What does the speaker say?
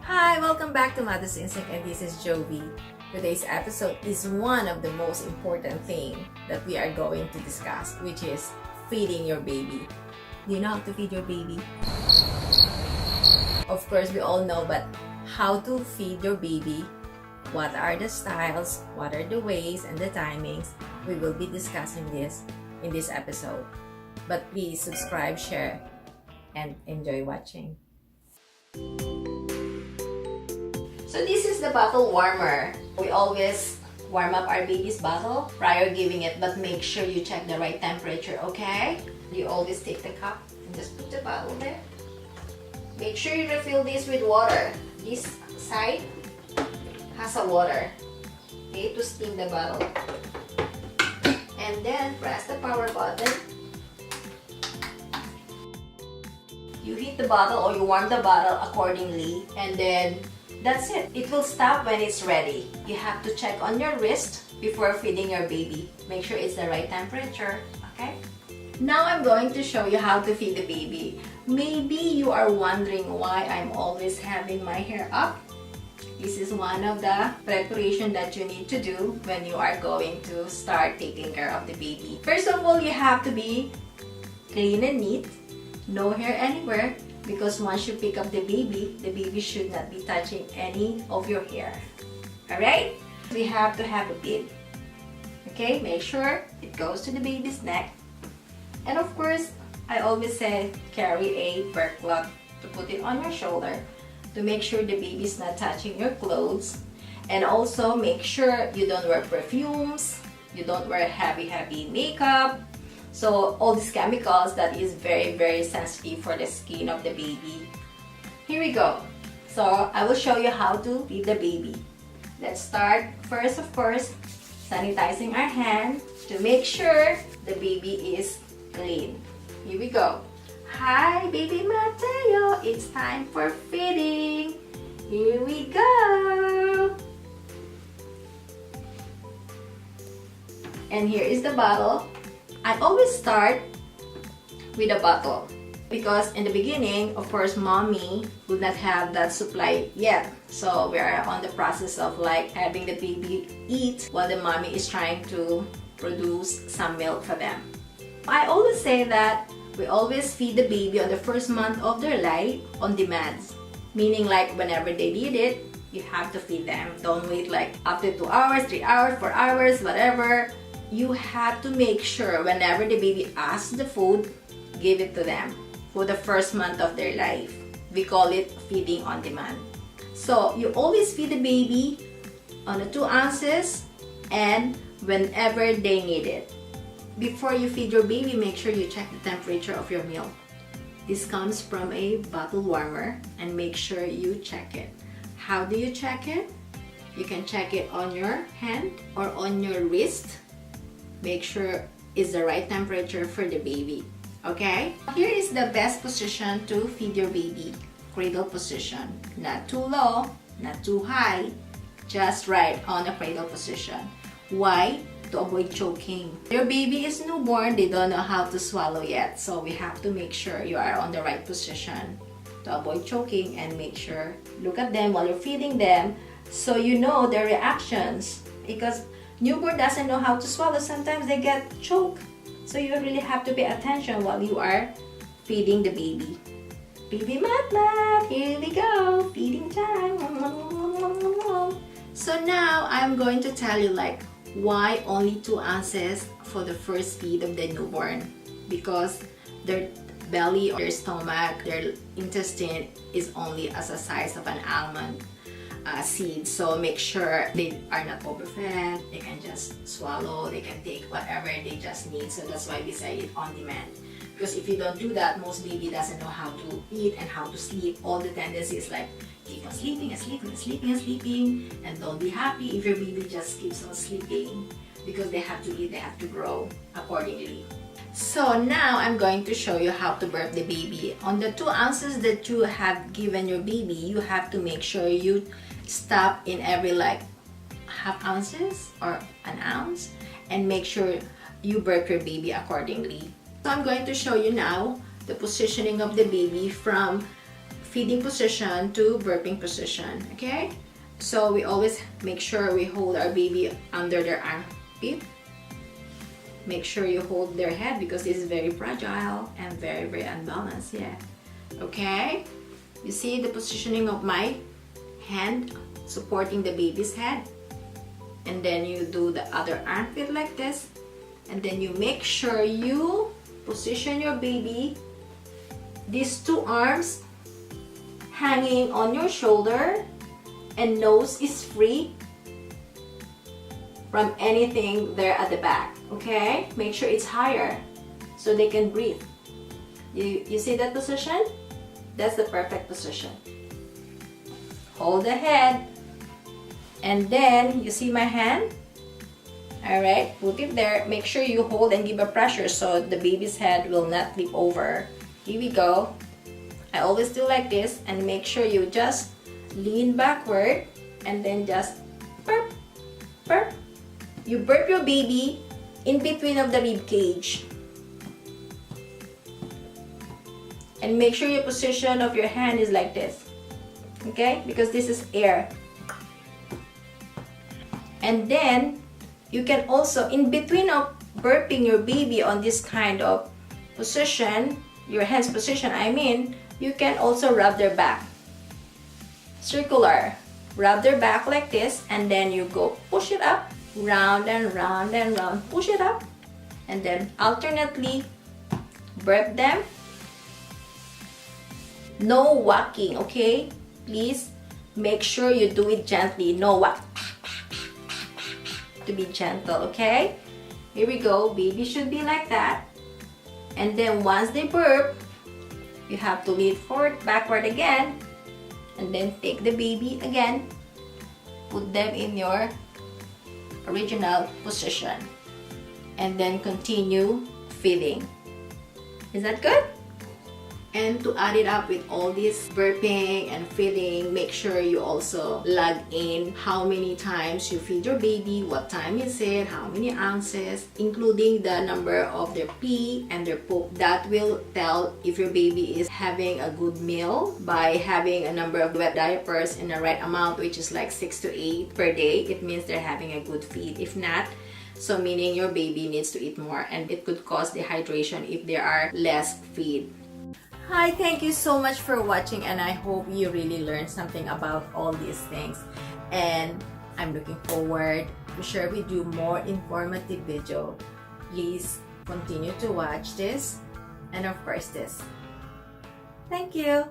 Hi, welcome back to Mother's Instinct, and this is Jovi. Today's episode is one of the most important thing that we are going to discuss, which is feeding your baby. Do you know how to feed your baby? Of course, we all know, but how to feed your baby, what are the styles, what are the ways and the timings, we will be discussing this in this episode. But please subscribe, share, and enjoy watching. So this is the bottle warmer. We always warm up our baby's bottle prior giving it, but make sure you check the right temperature, okay? You always take the cup and just put the bottle there. Make sure you refill this with water. This side has a water, okay, to steam the bottle. And then press the power button. You heat the bottle or you warm the bottle accordingly, and then that's it. It will stop when it's ready. You have to check on your wrist before feeding your baby. Make sure it's the right temperature, okay? Now I'm going to show you how to feed the baby. Maybe you are wondering why I'm always having my hair up. This is one of the preparation that you need to do when you are going to start taking care of the baby. First of all, you have to be clean and neat. No hair anywhere. Because once you pick up the baby should not be touching any of your hair. Alright? We have to have a bib. Okay? Make sure it goes to the baby's neck. And of course, I always say carry a burp cloth to put it on your shoulder to make sure the baby's not touching your clothes. And also make sure you don't wear perfumes, you don't wear heavy makeup. So all these chemicals that is very sensitive for the skin of the baby. Here we go. So I will show you how to feed the baby. Let's start first, of course, sanitizing our hand to make sure the baby is clean. Here we go. Hi, baby Mateo. It's time for feeding. Here we go. And here is the bottle. I always start with a bottle because in the beginning, of course, mommy would not have that supply yet. So we are on the process of like having the baby eat while the mommy is trying to produce some milk for them. I always say that we always feed the baby on the first month of their life on demand. Meaning like whenever they need it, you have to feed them. Don't wait like after 2 hours, 3 hours, 4 hours, whatever. You have to make sure whenever the baby asks the food, give it to them for the first month of their life. We call it feeding on demand. So you always feed the baby on the 2 ounces and whenever they need it. Before you feed your baby, make sure you check the temperature of your milk. This comes from a bottle warmer and make sure you check it. How do you check it? You can check it on your hand or on your wrist. Make sure it's the right temperature for the baby. Okay? Here is the best position to feed your baby. Cradle position. Not too low, not too high. Just right on the cradle position. Why? To avoid choking. Your baby is newborn, they don't know how to swallow yet. So we have to make sure you are on the right position to avoid choking and make sure, look at them while you're feeding them so you know their reactions. Because newborn doesn't know how to swallow. Sometimes they get choked. So you really have to pay attention while you are feeding the baby. Baby Mat, here we go. Feeding time. So now I'm going to tell you like why only 2 ounces for the first feed of the newborn. Because their belly or their stomach, their intestine is only as the size of an almond seeds. So make sure they are not overfed, they can just swallow, they can take whatever they just need. So that's why we say it on demand. Because if you don't do that, most baby doesn't know how to eat and how to sleep. All the tendency is like keep on sleeping and don't be happy if your baby just keeps on sleeping because they have to eat, they have to grow accordingly. So now I'm going to show you how to burp the baby. On the 2 ounces that you have given your baby, you have to make sure you stop in every like half ounces or an ounce and make sure you burp your baby accordingly. So I'm going to show you now the positioning of the baby from feeding position to burping position, okay? So we always make sure we hold our baby under their armpit. Make sure you hold their head because it's very fragile and very, very unbalanced, yeah. Okay? You see the positioning of my hand supporting the baby's head? And then you do the other armpit like this. And then you make sure you position your baby, these two arms hanging on your shoulder, and nose is free from anything there at the back, okay? Make sure it's higher so they can breathe. You see that position? That's the perfect position. Hold the head, and then you see my hand? Alright, put it there. Make sure you hold and give a pressure so the baby's head will not flip over. Here we go. I always do like this, and make sure you just lean backward and then just burp, burp. You burp your baby in between of the rib cage. And make sure your position of your hand is like this. Okay? Because this is air. And then you can also, in between of burping your baby on this kind of position, your hand's position, I mean, you can also rub their back. Circular. Rub their back like this, and then you go push it up, round and round and round, push it up, and then alternately burp them. No whacking, okay? Please make sure you do it gently. No whack. To be gentle, okay? Here we go. Baby should be like that. And then once they burp, you have to lean forward, backward again, and then take the baby again, put them in your original position, and then continue feeding. Is that good? And to add it up with all this burping and feeding, make sure you also log in how many times you feed your baby, what time is it, how many ounces, including the number of their pee and their poop. That will tell if your baby is having a good meal by having a number of wet diapers in the right amount, which is like 6 to 8 per day. It means they're having a good feed. If not, so meaning your baby needs to eat more, and it could cause dehydration if there are less feed. Hi, thank you so much for watching, and I hope you really learned something about all these things, and I'm looking forward to share with you more informative video. Please continue to watch this and of course this. Thank you.